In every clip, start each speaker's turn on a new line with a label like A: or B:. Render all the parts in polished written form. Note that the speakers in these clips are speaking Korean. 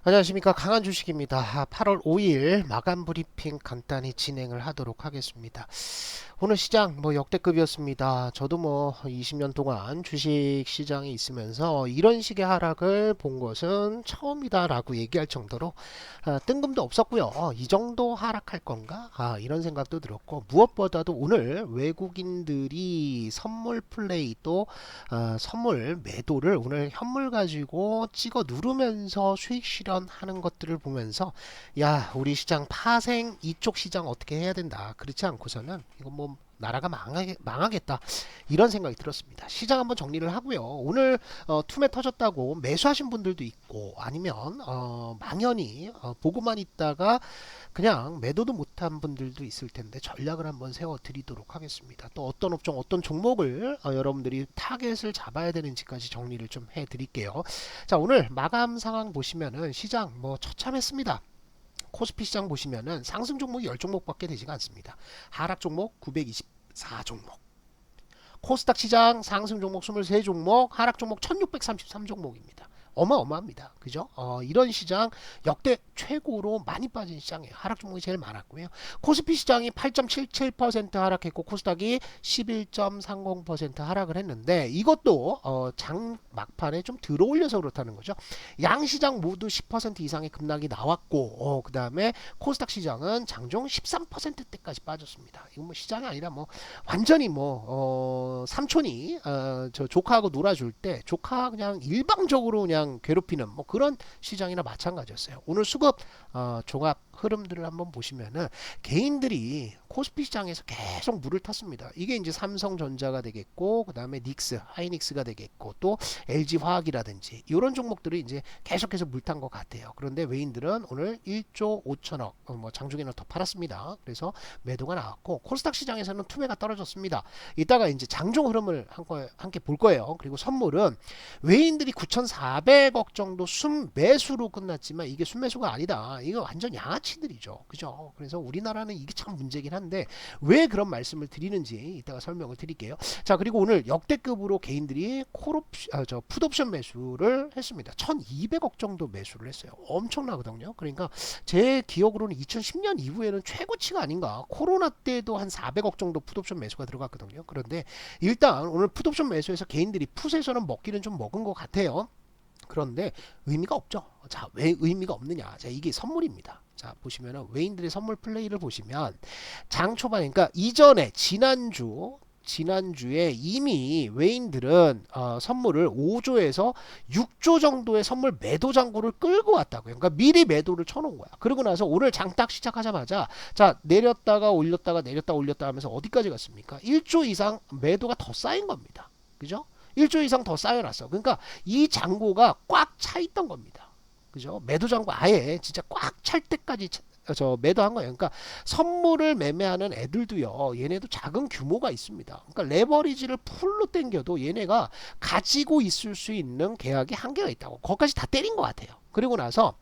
A: 안녕하십니까, 강한 주식입니다. 8월 5일 마감 브리핑 간단히 진행을 하도록 하겠습니다. 오늘 시장 역대급이었습니다. 저도 20년 동안 주식 시장에 있으면서 이런 식의 하락을 본 것은 처음이다라고 얘기할 정도로 뜬금도 없었고요. 이 정도 하락할 건가? 이런 생각도 들었고, 무엇보다도 오늘 외국인들이 선물 플레이 또 선물 매도를 오늘 현물 가지고 찍어 누르면서 수익 실현하는 것들을 보면서, 야, 우리 시장 파생 이쪽 시장 어떻게 해야 된다. 그렇지 않고서는 이거 나라가 망하겠다, 이런 생각이 들었습니다. 시장 한번 정리를 하고요. 오늘 투매 터졌다고 매수하신 분들도 있고, 아니면 망연히 보고만 있다가 그냥 매도도 못한 분들도 있을 텐데, 전략을 한번 세워 드리도록 하겠습니다. 또 어떤 업종 어떤 종목을 여러분들이 타겟을 잡아야 되는지까지 정리를 좀 해 드릴게요. 자, 오늘 마감 상황 보시면은 시장 처참했습니다. 코스피 시장 보시면은 상승 종목이 10종목밖에 되지가 않습니다. 하락 종목 924종목. 코스닥 시장 상승 종목 23종목, 하락 종목 1633종목입니다. 어마어마합니다. 그죠? 이런 시장 역대 최고로 많이 빠진 시장이에요. 하락 종목이 제일 많았고요. 코스피 시장이 8.77% 하락했고, 코스닥이 11.30% 하락을 했는데, 이것도 장 막판에 좀 들어올려서 그렇다는 거죠. 양 시장 모두 10% 이상의 급락이 나왔고, 그 다음에 코스닥 시장은 장중 13%대까지 빠졌습니다. 이건 시장이 아니라 완전히 삼촌이 저 조카하고 놀아줄 때 조카 그냥 일방적으로 그냥 괴롭히는 그런 시장이나 마찬가지였어요. 오늘 수급 종합 흐름들을 한번 보시면은 개인들이 코스피 시장에서 계속 물을 탔습니다. 이게 이제 삼성전자가 되겠고, 그 다음에 닉스, 하이닉스가 되겠고, 또 LG화학이라든지 이런 종목들이 이제 계속해서 물 탄 것 같아요. 그런데 외인들은 오늘 1조 5천억 장중에는 더 팔았습니다. 그래서 매도가 나왔고, 코스닥 시장에서는 투매가 떨어졌습니다. 이따가 이제 장중 흐름을 함께 볼 거예요. 그리고 선물은 외인들이 9,400억 정도 순매수로 끝났지만, 이게 순매수가 아니다. 이거 완전 양아치들이죠. 그죠? 그래서 우리나라는 이게 참 문제긴 한데, 왜 그런 말씀을 드리는지 이따가 설명을 드릴게요. 자, 그리고 오늘 역대급으로 개인들이 풋옵션 매수를 했습니다. 1,200억 정도 매수를 했어요. 엄청나거든요. 그러니까 제 기억으로는 2010년 이후에는 최고치가 아닌가. 코로나 때도 한 400억 정도 풋옵션 매수가 들어갔거든요. 그런데 일단 오늘 풋옵션 매수에서 개인들이 풋에서는 먹기는 좀 먹은 것 같아요. 그런데 의미가 없죠. 자, 왜 의미가 없느냐? 자, 이게 선물입니다. 자, 보시면은 외인들의 선물 플레이를 보시면, 장 초반에, 그러니까 이전에 지난주에 이미 외인들은 선물을 5조에서 6조 정도의 선물 매도 잔고를 끌고 왔다고요. 그러니까 미리 매도를 쳐놓은 거야. 그러고 나서 오늘 장 딱 시작하자마자, 자, 내렸다가 올렸다가 내렸다 올렸다 하면서 어디까지 갔습니까? 1조 이상 매도가 더 쌓인 겁니다. 그죠? 1조 이상 더 쌓여놨어. 그러니까 이 잔고가 꽉 차 있던 겁니다. 그죠? 매도 잔고 아예 진짜 꽉 찰 때까지 매도한 거예요. 그러니까 선물을 매매하는 애들도요, 얘네도 작은 규모가 있습니다. 그러니까 레버리지를 풀로 당겨도 얘네가 가지고 있을 수 있는 계약이 한계가 있다고. 거기까지 다 때린 것 같아요. 그리고 나서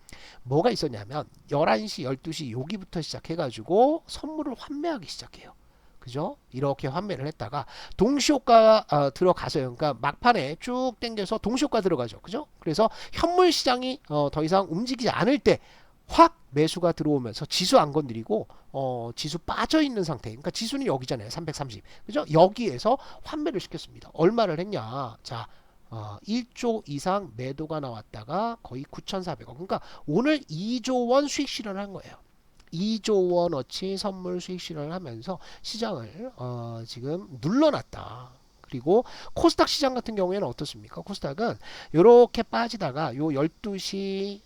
A: 뭐가 있었냐면 11시, 12시 여기부터 시작해가지고 선물을 환매하기 시작해요. 그죠? 이렇게 환매를 했다가 동시효과 들어가서요. 그러니까 막판에 쭉 당겨서 동시효과 들어가죠. 그죠? 그래서 현물 시장이 더 이상 움직이지 않을 때 확 매수가 들어오면서 지수 안 건드리고 지수 빠져 있는 상태. 그러니까 지수는 여기잖아요. 330. 그죠? 여기에서 환매를 시켰습니다. 얼마를 했냐? 자, 1조 이상 매도가 나왔다가 거의 9,400억. 그러니까 오늘 2조 원 수익 실현을 한 거예요. 2조 원어치 선물 수익 실현을 하면서 시장을 지금 눌러놨다. 그리고 코스닥 시장 같은 경우에는 어떻습니까? 코스닥은 이렇게 빠지다가 요 12시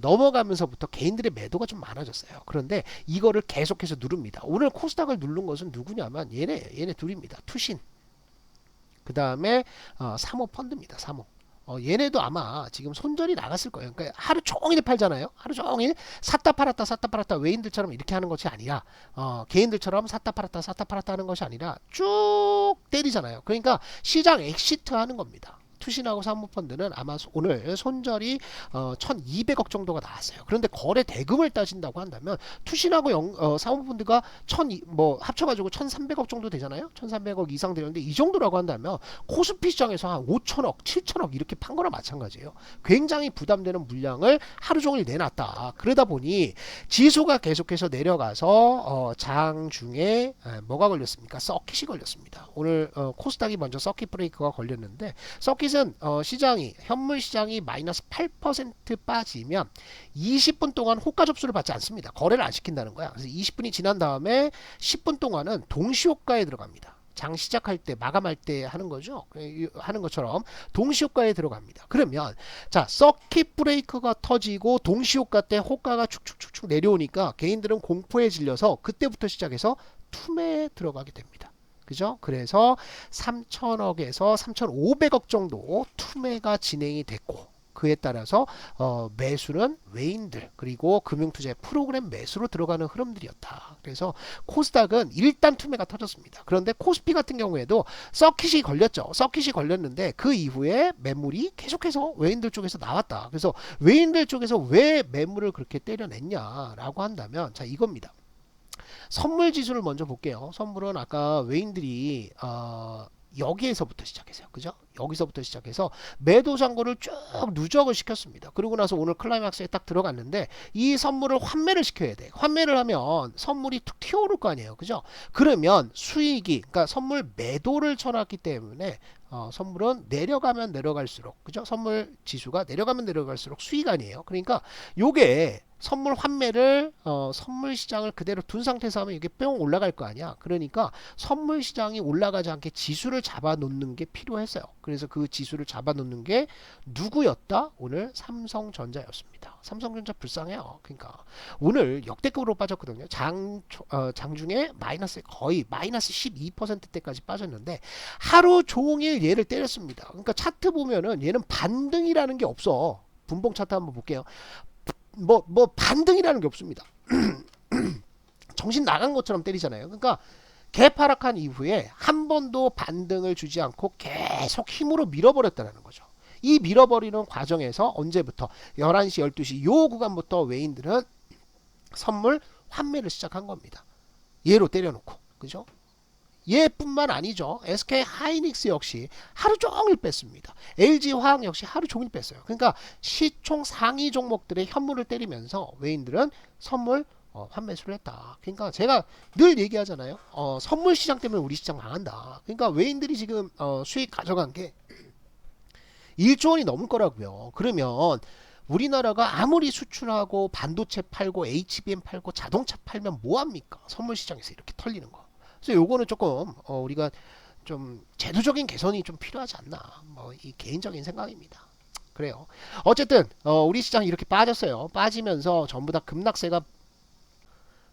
A: 넘어가면서부터 개인들의 매도가 좀 많아졌어요. 그런데 이거를 계속해서 누릅니다. 오늘 코스닥을 누른 것은 누구냐면 얘네 둘입니다. 투신. 그 다음에 사모펀드입니다. 사모. 얘네도 아마 지금 손절이 나갔을 거예요. 그러니까 하루 종일 팔잖아요. 하루 종일 샀다 팔았다 샀다 팔았다, 외인들처럼 이렇게 하는 것이 아니라 개인들처럼 샀다 팔았다 하는 것이 아니라 쭉 때리잖아요. 그러니까 시장 엑시트 하는 겁니다. 투신하고 사모펀드는 아마 오늘 손절이 1200억 정도가 나왔어요. 그런데 거래 대금을 따진다고 한다면 투신하고 사모펀드가 뭐 합쳐가지고 1300억 정도 되잖아요. 1300억 이상 되는데 이 정도라고 한다면 코스피 시장에서 한 5천억 7천억 이렇게 판 거나 마찬가지예요. 굉장히 부담되는 물량을 하루 종일 내놨다. 그러다 보니 지수가 계속해서 내려가서 장중에 뭐가 걸렸습니까? 서킷이 걸렸습니다. 오늘 코스닥이 먼저 서킷 브레이크가 걸렸는데 서킷은 시장이 현물 시장이 마이너스 8% 빠지면 20분 동안 호가 접수를 받지 않습니다. 거래를 안 시킨다는 거야. 그래서 20분이 지난 다음에 10분 동안은 동시효과에 들어갑니다. 장 시작할 때 마감할 때 하는 거죠. 하는 것처럼 동시효과에 들어갑니다. 그러면 자 서킷 브레이크가 터지고 동시효과 때 호가가 축축축축 내려오니까 개인들은 공포에 질려서 그때부터 시작해서 투매에 들어가게 됩니다. 그죠? 그래서 3천억에서 3,500억 정도 투매가 진행이 됐고 그에 따라서 매수는 외인들 그리고 금융투자 프로그램 매수로 들어가는 흐름들이었다. 그래서 코스닥은 일단 투매가 터졌습니다. 그런데 코스피 같은 경우에도 서킷이 걸렸죠. 서킷이 걸렸는데 그 이후에 매물이 계속해서 외인들 쪽에서 나왔다. 그래서 외인들 쪽에서 왜 매물을 그렇게 때려냈냐라고 한다면 자 이겁니다. 선물 지수를 먼저 볼게요. 선물은 아까 외인들이 여기에서부터 시작했어요. 그죠? 여기서부터 시작해서 매도 잔고를 쭉 누적을 시켰습니다. 그러고 나서 오늘 클라이막스에 딱 들어갔는데 이 선물을 환매를 시켜야 돼. 환매를 하면 선물이 툭 튀어오를 거 아니에요. 그죠? 그러면 수익이 그러니까 선물 매도를 쳐놨기 때문에 선물은 내려가면 내려갈수록 그죠? 선물 지수가 내려가면 내려갈수록 수익 아니에요. 그러니까 요게 선물 환매를 선물 시장을 그대로 둔 상태에서 하면 이게 뿅 올라갈 거 아니야. 그러니까 선물 시장이 올라가지 않게 지수를 잡아 놓는 게 필요했어요. 그래서 그 지수를 잡아 놓는 게 누구였다? 오늘 삼성전자였습니다. 삼성전자 불쌍해요. 그러니까 오늘 역대급으로 빠졌거든요. 장중에 거의 마이너스 12%대까지 빠졌는데 하루 종일 얘를 때렸습니다. 그러니까 차트 보면은 얘는 반등이라는 게 없어. 분봉 차트 한번 볼게요. 뭐 반등이라는 게 없습니다. 정신 나간 것처럼 때리잖아요. 그러니까 개파락한 이후에 한 번도 반등을 주지 않고 계속 힘으로 밀어버렸다는 거죠. 이 밀어버리는 과정에서 언제부터 11시 12시 요 구간부터 외인들은 선물 환매를 시작한 겁니다. 얘로 때려놓고 그죠? 얘뿐만 아니죠. SK 하이닉스 역시 하루 종일 뺐습니다. LG 화학 역시 하루 종일 뺐어요. 그러니까 시총 상위 종목들의 현물을 때리면서 외인들은 선물 환매수를 했다. 그러니까 제가 늘 얘기하잖아요. 선물 시장 때문에 우리 시장 망한다. 그러니까 외인들이 지금 수익 가져간 게 1조 원이 넘을 거라고요. 그러면 우리나라가 아무리 수출하고 반도체 팔고 HBM 팔고 자동차 팔면 뭐합니까? 선물 시장에서 이렇게 털리는 거. 그래서 요거는 조금 우리가 좀 제도적인 개선이 좀 필요하지 않나 뭐 이 개인적인 생각입니다. 그래요. 어쨌든 우리 시장이 이렇게 빠졌어요. 빠지면서 전부 다 급락세가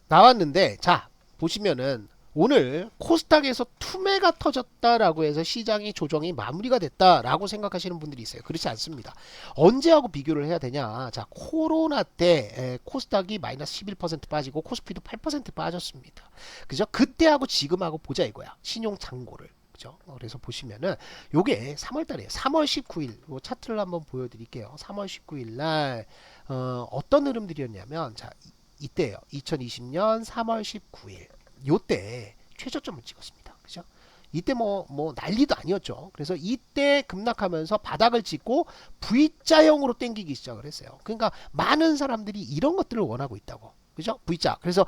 A: 나왔는데 자 보시면은 오늘 코스닥에서 투매가 터졌다라고 해서 시장이 조정이 마무리가 됐다라고 생각하시는 분들이 있어요. 그렇지 않습니다. 언제하고 비교를 해야 되냐? 자, 코로나 때 코스닥이 마이너스 11% 빠지고 코스피도 8% 빠졌습니다. 그죠? 그때하고 지금하고 보자 이거야. 신용 잔고를. 그죠? 그래서 보시면은 요게 3월 달이에요. 3월 19일 요 차트를 한번 보여드릴게요. 3월 19일 날 어떤 흐름들이었냐면 자 이때요. 2020년 3월 19일 요때 최저점을 찍었습니다. 그죠? 이때 뭐 난리도 아니었죠. 그래서 이때 급락하면서 바닥을 찍고 V자형으로 땡기기 시작을 했어요. 그러니까 많은 사람들이 이런 것들을 원하고 있다고. 그죠? V자. 그래서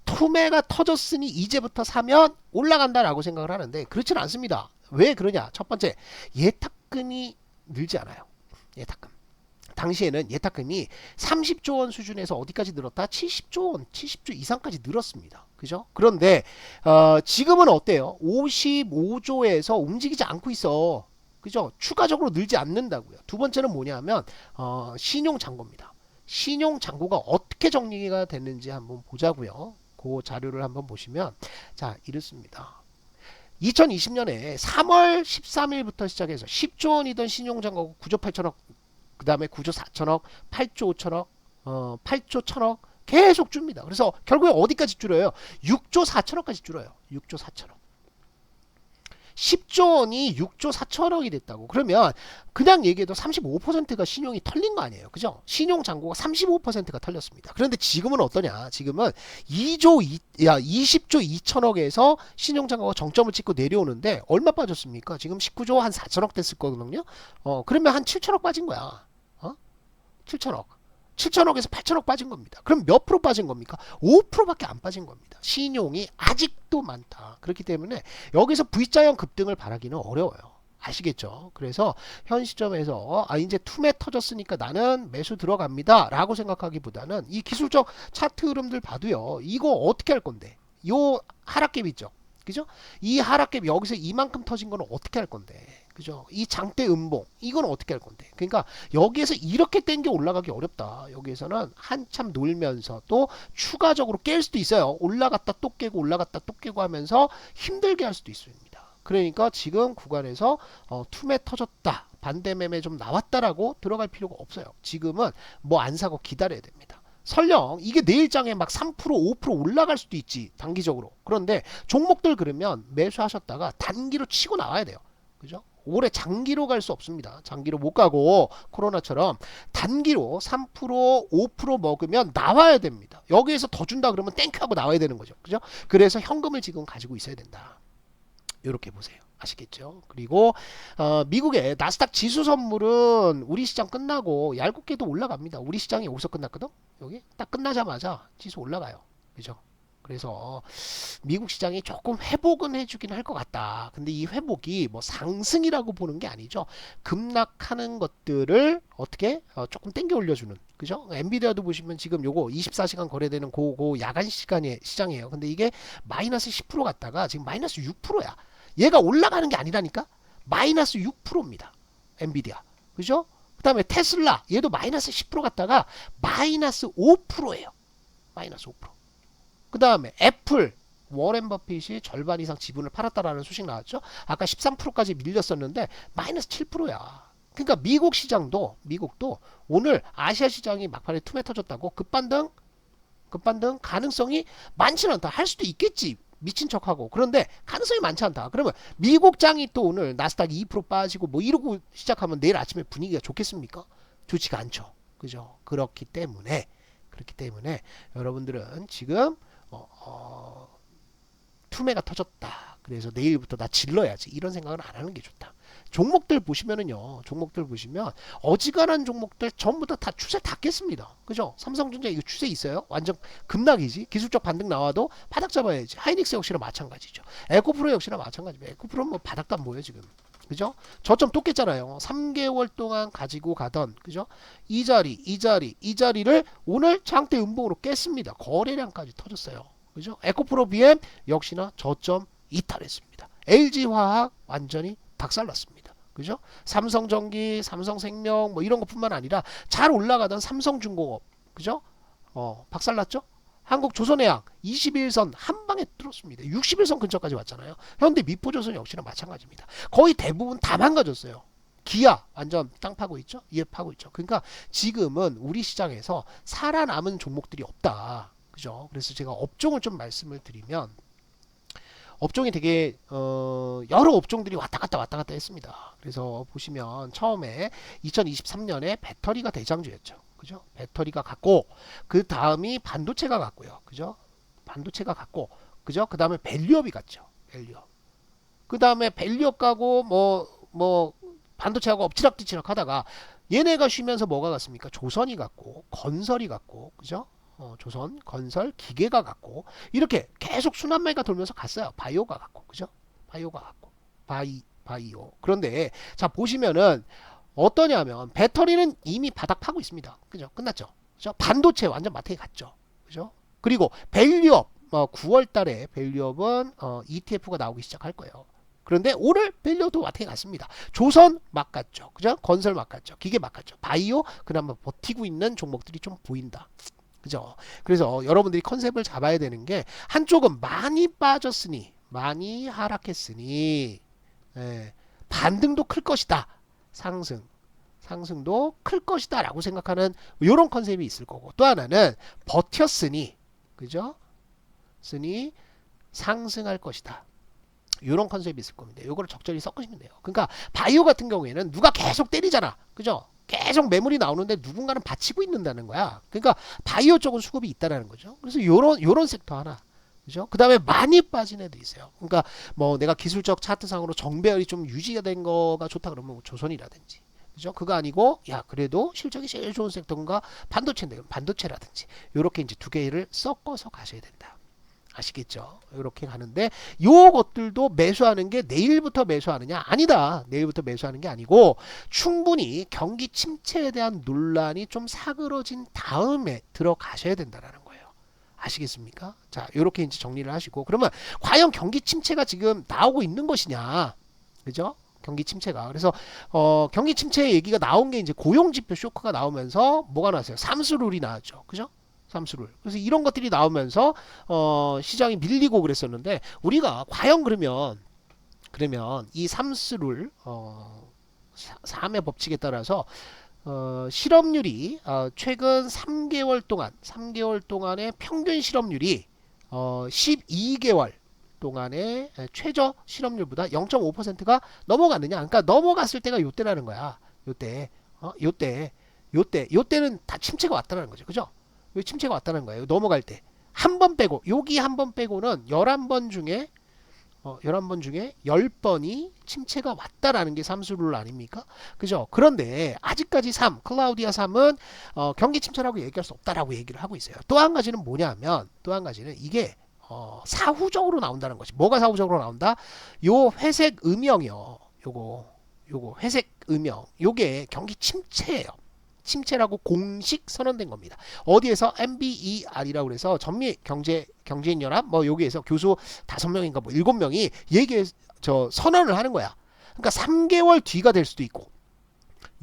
A: 투매가 터졌으니 이제부터 사면 올라간다라고 생각을 하는데 그렇지는 않습니다. 왜 그러냐? 첫 번째, 예탁금이 늘지 않아요. 예탁금. 당시에는 예탁금이 30조 원 수준에서 어디까지 늘었다? 70조 원, 70조 이상까지 늘었습니다. 그죠? 그런데 지금은 어때요? 55조에서 움직이지 않고 있어. 그죠? 추가적으로 늘지 않는다고요. 두 번째는 뭐냐면 신용 잔고입니다. 신용 잔고가 어떻게 정리가 됐는지 한번 보자고요. 그 자료를 한번 보시면 자 이렇습니다. 2020년에 3월 13일부터 시작해서 10조 원이던 신용 잔고가 9조 8천억 그 다음에 9조 4천억, 8조 5천억, 8조 1천억 계속 줍니다. 그래서 결국에 어디까지 줄여요? 6조 4천억까지 줄어요. 6조 4천억. 10조 원이 6조 4천억이 됐다고. 그러면 그냥 얘기해도 35%가 신용이 털린 거 아니에요. 그죠? 신용 잔고가 35%가 털렸습니다. 그런데 지금은 어떠냐? 지금은 20조 2천억에서 신용 잔고가 정점을 찍고 내려오는데 얼마 빠졌습니까? 지금 19조 한 4천억 됐을 거거든요. 그러면 한 7천억 빠진 거야. 7천억. 7천억에서 8천억 빠진 겁니다. 그럼 몇 프로 빠진 겁니까? 5%밖에 안 빠진 겁니다. 신용이 아직도 많다. 그렇기 때문에 여기서 V자형 급등을 바라기는 어려워요. 아시겠죠? 그래서 현 시점에서 이제 투매 터졌으니까 나는 매수 들어갑니다 라고 생각하기보다는 이 기술적 차트 흐름들 봐도요, 이거 어떻게 할 건데, 요 하락갭 있죠, 그죠? 이 하락갭 여기서 이만큼 터진 거는 어떻게 할 건데, 그죠? 이 장대 음봉 이건 어떻게 할 건데. 그러니까 여기에서 이렇게 땡겨 올라가기 어렵다. 여기에서는 한참 놀면서 또 추가적으로 깰 수도 있어요. 올라갔다 또 깨고 올라갔다 또 깨고 하면서 힘들게 할 수도 있습니다. 그러니까 지금 구간에서 투매 터졌다, 반대 매매 좀 나왔다라고 들어갈 필요가 없어요. 지금은 뭐 안 사고 기다려야 됩니다. 설령 이게 내일장에 막 3% 5% 올라갈 수도 있지, 단기적으로. 그런데 종목들 그러면 매수하셨다가 단기로 치고 나와야 돼요. 그죠? 오래 장기로 갈 수 없습니다. 장기로 못 가고 코로나처럼 단기로 3% 5% 먹으면 나와야 됩니다. 여기에서 더 준다 그러면 땡큐 하고 나와야 되는 거죠. 그죠? 그래서 현금을 지금 가지고 있어야 된다. 이렇게 보세요. 아시겠죠? 그리고 미국의 나스닥 지수 선물은 우리 시장 끝나고 얄궂게도 올라갑니다. 우리 시장이 여기서 끝났거든? 여기 딱 끝나자마자 지수 올라가요. 그죠? 그래서 미국 시장이 조금 회복은 해주긴 할 것 같다. 근데 이 회복이 뭐 상승이라고 보는 게 아니죠. 급락하는 것들을 어떻게 조금 땡겨 올려주는, 그죠? 엔비디아도 보시면 지금 요거 24시간 거래되는 고 야간 시간의 시장이에요. 근데 이게 마이너스 10% 갔다가 지금 마이너스 6%야. 얘가 올라가는 게 아니라니까. 마이너스 6%입니다. 엔비디아, 그죠? 그 다음에 테슬라, 얘도 마이너스 10% 갔다가 마이너스 5%예요. 마이너스 5%. 그 다음에 애플, 워렌 버핏이 절반 이상 지분을 팔았다라는 소식 나왔죠. 아까 13%까지 밀렸었는데 마이너스 7%야. 그러니까 미국도 오늘 아시아 시장이 막판에 tum에 터졌다고 급반등 가능성이 많지는 않다. 할 수도 있겠지, 미친 척하고. 그런데 가능성이 많지 않다. 그러면 미국장이 또 오늘 나스닥 2% 빠지고 뭐 이러고 시작하면 내일 아침에 분위기가 좋겠습니까? 좋지가 않죠. 그죠? 그렇기 때문에 여러분들은 지금 투매가 터졌다, 그래서 내일부터 나 질러야지, 이런 생각은 안 하는 게 좋다. 종목들 보시면은요, 어지간한 종목들 전부 다 추세 닿겠습니다. 그죠? 삼성전자 이거 추세 있어요? 완전 급락이지. 기술적 반등 나와도 바닥 잡아야지. 하이닉스 역시나 마찬가지죠. 에코프로 역시나 마찬가지입니다. 에코프로는 뭐 바닥도 안 보여요 지금. 그죠? 저점 또 깼잖아요. 3개월 동안 가지고 가던, 그죠? 이 자리를 오늘 장대 음봉으로 깼습니다. 거래량까지 터졌어요. 그죠? 에코프로 BM 역시나 저점 이탈했습니다. LG화학 완전히 박살났습니다. 그죠? 삼성전기, 삼성생명 뭐 이런 것뿐만 아니라 잘 올라가던 삼성중공업, 그죠? 박살났죠? 한국조선해양 21선 한 방에 뚫었습니다. 61선 근처까지 왔잖아요. 현대 미포조선 역시나 마찬가지입니다. 거의 대부분 다 망가졌어요. 기아 완전 땅 파고 있죠. 예, 파고 있죠. 그러니까 지금은 우리 시장에서 살아남은 종목들이 없다. 그죠? 그래서 제가 업종을 좀 말씀을 드리면, 업종이 되게 여러 업종들이 왔다 갔다 했습니다. 그래서 보시면 처음에 2023년에 배터리가 대장주였죠. 그죠? 배터리가 갔고, 그 다음이 반도체가 갔고요. 그죠? 반도체가 갔고, 그죠? 그 다음에 밸류업이 갔죠. 밸류업. 그 다음에 밸류업 가고 뭐 반도체하고 엎치락뒤치락 하다가 얘네가 쉬면서 뭐가 갔습니까? 조선이 갔고, 건설이 갔고, 그죠? 조선, 건설, 기계가 갔고, 이렇게 계속 순환매가 돌면서 갔어요. 바이오가 갔고, 그죠? 바이오가 갔고, 바이오. 그런데 자 보시면은 어떠냐면 배터리는 이미 바닥 파고 있습니다. 그죠? 끝났죠. 그죠? 반도체 완전 마트에 갔죠. 그죠? 그리고 밸류업 9월 달에 밸류업은 ETF가 나오기 시작할 거예요. 그런데 오늘 밸류업도 마트에 갔습니다. 조선 막 갔죠. 그죠? 건설 막 갔죠. 기계 막 갔죠. 바이오 그나마 버티고 있는 종목들이 좀 보인다. 그죠? 그래서 여러분들이 컨셉을 잡아야 되는 게, 한쪽은 많이 빠졌으니, 많이 하락했으니, 반등도 클 것이다. 상승도 클 것이다 라고 생각하는 이런 컨셉이 있을 거고, 또 하나는 버텼으니, 그죠? 상승할 것이다. 이런 컨셉이 있을 겁니다. 요거를 적절히 섞으시면 돼요. 그러니까 바이오 같은 경우에는 누가 계속 때리잖아. 그죠? 계속 매물이 나오는데 누군가는 받치고 있는다는 거야. 그러니까 바이오 쪽은 수급이 있다라는 거죠. 그래서 요런 섹터 하나. 그죠? 그 다음에 많이 빠진 애도 있어요. 그러니까 뭐 내가 기술적 차트상으로 정배열이 좀 유지가 된 거가 좋다 그러면 뭐 조선이라든지. 그죠? 그거 아니고 야 그래도 실적이 제일 좋은 섹터가 반도체인데 그럼 반도체라든지 요렇게 이제 두 개를 섞어서 가셔야 된다. 아시겠죠? 이렇게 가는데 요것들도 매수하는 게 내일부터 매수하느냐? 아니다. 내일부터 매수하는 게 아니고 충분히 경기 침체에 대한 논란이 좀 사그러진 다음에 들어가셔야 된다라는 거예요. 아시겠습니까? 자, 이렇게 이제 정리를 하시고 그러면 과연 경기 침체가 지금 나오고 있는 것이냐? 그죠? 경기 침체가. 그래서 경기 침체 얘기가 나온 게 이제 고용 지표 쇼크가 나오면서 뭐가 나왔어요? 삼수룰이 나왔죠. 그죠? 삼수룰. 그래서 이런 것들이 나오면서 시장이 밀리고 그랬었는데 우리가 과연 그러면 이 삼수룰 3의 법칙에 따라서 실업률이 최근 3개월 동안의 평균 실업률이 12개월 동안의 최저 실업률보다 0.5%가 넘어갔느냐? 그러니까 넘어갔을 때가 요때라는 거야. 요때는 다 침체가 왔다는 거죠. 그죠? 왜 침체가 왔다는 거예요. 넘어갈 때. 한 번 빼고, 여기 한 번 빼고는 11번 중에 11번 중에 10번이 침체가 왔다라는 게 삼수룰 아닙니까? 그죠? 그런데 아직까지 클라우디아 3은 경기 침체라고 얘기할 수 없다라고 얘기를 하고 있어요. 또 한 가지는 뭐냐면, 또 한 가지는 이게 사후적으로 나온다는 거지. 뭐가 사후적으로 나온다? 요 회색 음영이요. 요거 회색 음영. 요게 경기 침체예요. 침체라고 공식 선언된 겁니다. 어디에서 MBER이라고 그래서 전미 경제인 연합 뭐 여기에서 교수 5명인가 뭐 7명이 선언을 하는 거야. 그러니까 3개월 뒤가 될 수도 있고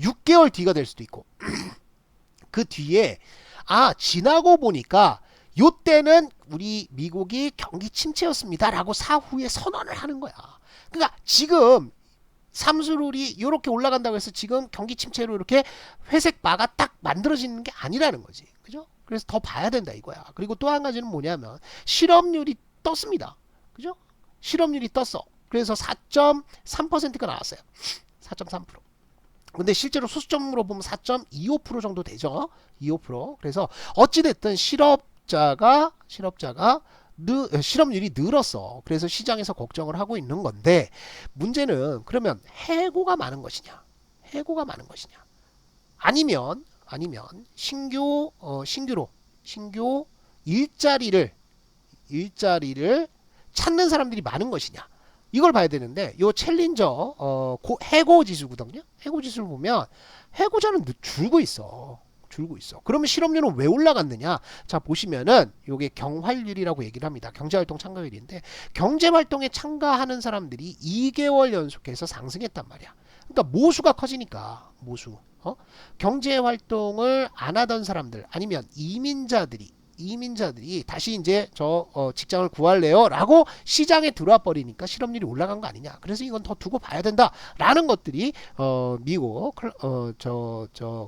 A: 6개월 뒤가 될 수도 있고 그 뒤에 지나고 보니까 요때는 우리 미국이 경기 침체였습니다라고 사후에 선언을 하는 거야. 그러니까 지금 삼수룰이 이렇게 올라간다고 해서 지금 경기 침체로 이렇게 회색 바가 딱 만들어지는 게 아니라는 거지. 그죠? 그래서 더 봐야 된다 이거야. 그리고 또 한 가지는 뭐냐면 실업률이 떴습니다. 그죠? 실업률이 떴어. 그래서 4.3%가 나왔어요. 4.3%. 근데 실제로 소수점으로 보면 4.25% 정도 되죠. 25%. 그래서 어찌됐든 실업자가 실업률이 늘었어. 그래서 시장에서 걱정을 하고 있는 건데 문제는 그러면 해고가 많은 것이냐? 해고가 많은 것이냐? 아니면 신규 일자리를 찾는 사람들이 많은 것이냐? 이걸 봐야 되는데 요 챌린저 해고 지수거든요. 해고 지수를 보면 해고자는 줄고 있어. 그러면 실업률은 왜 올라갔느냐? 자, 보시면은 요게 경활률이라고 얘기를 합니다. 경제활동 참가율인데 경제활동에 참가하는 사람들이 2개월 연속해서 상승했단 말이야. 그러니까 모수가 커지니까 경제활동을 안 하던 사람들 아니면 이민자들이 다시 이제 직장을 구할래요 라고 시장에 들어와 버리니까 실업률이 올라간 거 아니냐. 그래서 이건 더 두고 봐야 된다 라는 것들이 미국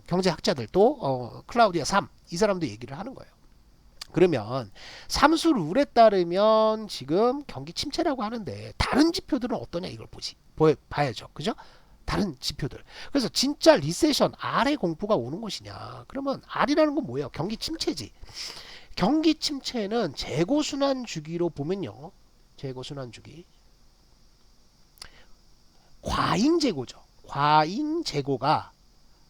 A: 경제학자들도 클라우디아 3 이 사람도 얘기를 하는 거예요. 그러면 삼수 룰에 따르면 지금 경기 침체라고 하는데 다른 지표들은 어떠냐 이걸 봐야죠. 그죠? 다른 지표들. 그래서 진짜 리세션 R의 공포가 오는 것이냐. 그러면 R이라는 건 뭐예요? 경기 침체지. 경기 침체는 재고순환 주기로 보면요. 재고순환 주기. 과잉 재고죠. 과잉 재고가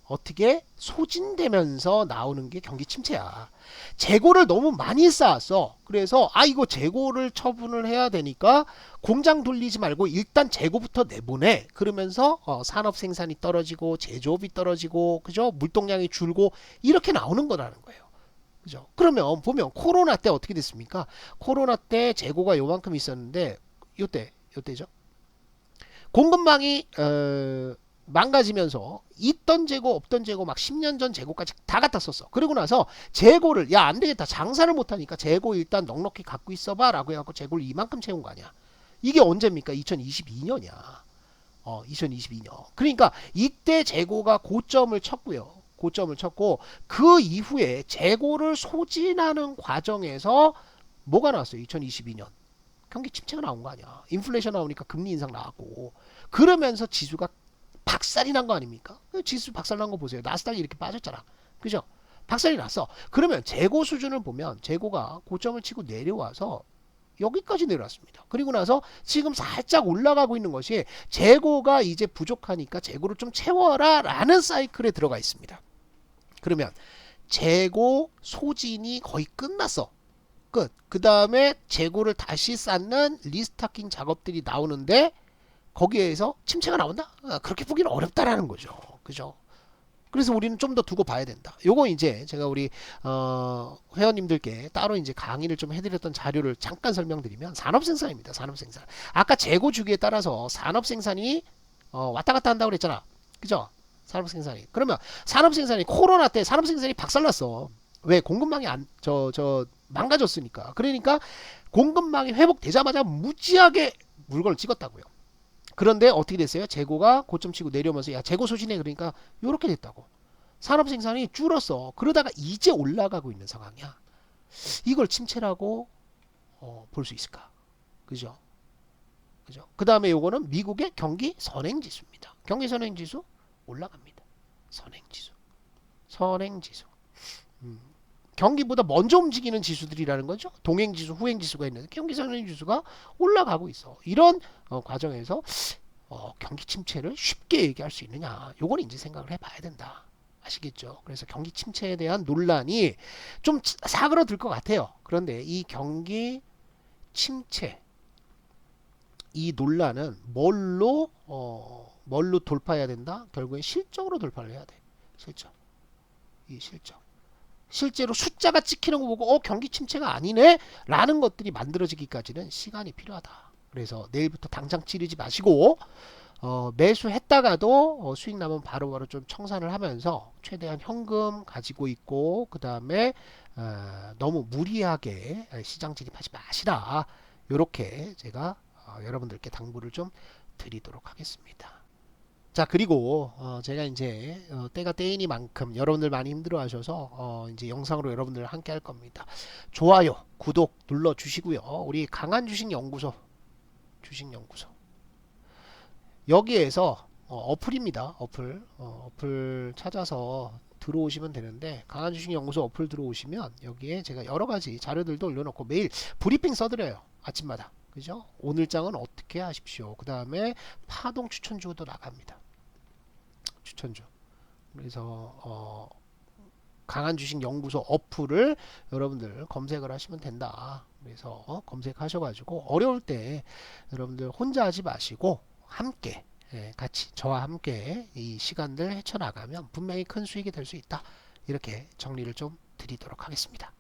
A: 어떻게 소진되면서 나오는 게 경기 침체야. 재고를 너무 많이 쌓았어. 그래서 이거 재고를 처분을 해야 되니까 공장 돌리지 말고 일단 재고부터 내보내. 그러면서 산업 생산이 떨어지고 제조업이 떨어지고 그죠? 물동량이 줄고 이렇게 나오는 거라는 거예요. 그죠? 그러면 보면 코로나 때 어떻게 됐습니까? 코로나 때 재고가 요만큼 있었는데 요때죠. 공급망이 망가지면서 있던 재고 없던 재고 막 10년 전 재고까지 다 갖다 썼어. 그러고 나서 재고를 안 되겠다. 장사를 못하니까 재고 일단 넉넉히 갖고 있어봐 라고 해갖고 재고를 이만큼 채운 거 아니야. 이게 언제입니까? 2022년이야. 2022년. 그러니까 이때 재고가 고점을 쳤고 그 이후에 재고를 소진하는 과정에서 뭐가 나왔어요? 2022년 경기 침체가 나온 거 아니야. 인플레이션 나오니까 금리 인상 나왔고 그러면서 지수가 박살이 난 거 아닙니까? 지수 박살 난 거 보세요. 나스닥이 이렇게 빠졌잖아. 그죠? 박살이 났어. 그러면 재고 수준을 보면 재고가 고점을 치고 내려와서 여기까지 내려왔습니다. 그리고 나서 지금 살짝 올라가고 있는 것이 재고가 이제 부족하니까 재고를 좀 채워라 라는 사이클에 들어가 있습니다. 그러면 재고 소진이 거의 끝났어. 끝. 그 다음에 재고를 다시 쌓는 리스타킹 작업들이 나오는데 거기에서 침체가 나온다? 그렇게 보기는 어렵다라는 거죠. 그죠? 그래서 우리는 좀 더 두고 봐야 된다. 요거 이제 제가 우리 회원님들께 따로 이제 강의를 좀 해드렸던 자료를 잠깐 설명드리면 산업생산입니다. 산업생산. 아까 재고 주기에 따라서 산업생산이 왔다 갔다 한다고 그랬잖아. 그죠? 산업생산이. 그러면 산업생산이 코로나 때 산업생산이 박살났어. 왜? 공급망이 망가졌으니까. 그러니까 공급망이 회복되자마자 무지하게 물건을 찍었다고요. 그런데 어떻게 됐어요? 재고가 고점 치고 내려오면서 야 재고 소진해 그러니까 요렇게 됐다고. 산업 생산이 줄었어. 그러다가 이제 올라가고 있는 상황이야. 이걸 침체라고 볼 수 있을까? 그죠? 그죠? 그 다음에 요거는 미국의 경기 선행지수입니다. 경기 선행지수 올라갑니다. 선행지수. 선행지수. 경기보다 먼저 움직이는 지수들이라는 거죠. 동행지수, 후행지수가 있는데 경기 선행지수가 올라가고 있어. 이런 과정에서 경기 침체를 쉽게 얘기할 수 있느냐. 요건 이제 생각을 해봐야 된다. 아시겠죠? 그래서 경기 침체에 대한 논란이 좀 사그러들 것 같아요. 그런데 이 경기 침체 이 논란은 뭘로 돌파해야 된다? 결국엔 실적으로 돌파를 해야 돼. 실적. 이 실적. 실제로 숫자가 찍히는 거 보고 경기 침체가 아니네 라는 것들이 만들어지기까지는 시간이 필요하다. 그래서 내일부터 당장 찌르지 마시고 매수했다가도 수익 나면 바로바로 좀 청산을 하면서 최대한 현금 가지고 있고 그 다음에 너무 무리하게 시장 진입하지 마시라. 요렇게 제가 여러분들께 당부를 좀 드리도록 하겠습니다. 자 그리고 제가 이제 때가 때이니만큼 여러분들 많이 힘들어 하셔서 이제 영상으로 여러분들 함께 할 겁니다. 좋아요 구독 눌러 주시고요. 우리 강한주식연구소 주식연구소 여기에서 어플입니다. 어플 찾아서 들어오시면 되는데 강한주식연구소 어플 들어오시면 여기에 제가 여러가지 자료들도 올려놓고 매일 브리핑 써드려요. 아침마다 그죠? 오늘장은 어떻게 하십시오. 그 다음에 파동 추천주도 나갑니다. 추천주. 그래서 강한주식연구소 어플을 여러분들 검색을 하시면 된다. 그래서 검색하셔가지고 어려울 때 여러분들 혼자 하지 마시고 함께 같이 저와 함께 이 시간들 헤쳐나가면 분명히 큰 수익이 될 수 있다. 이렇게 정리를 좀 드리도록 하겠습니다.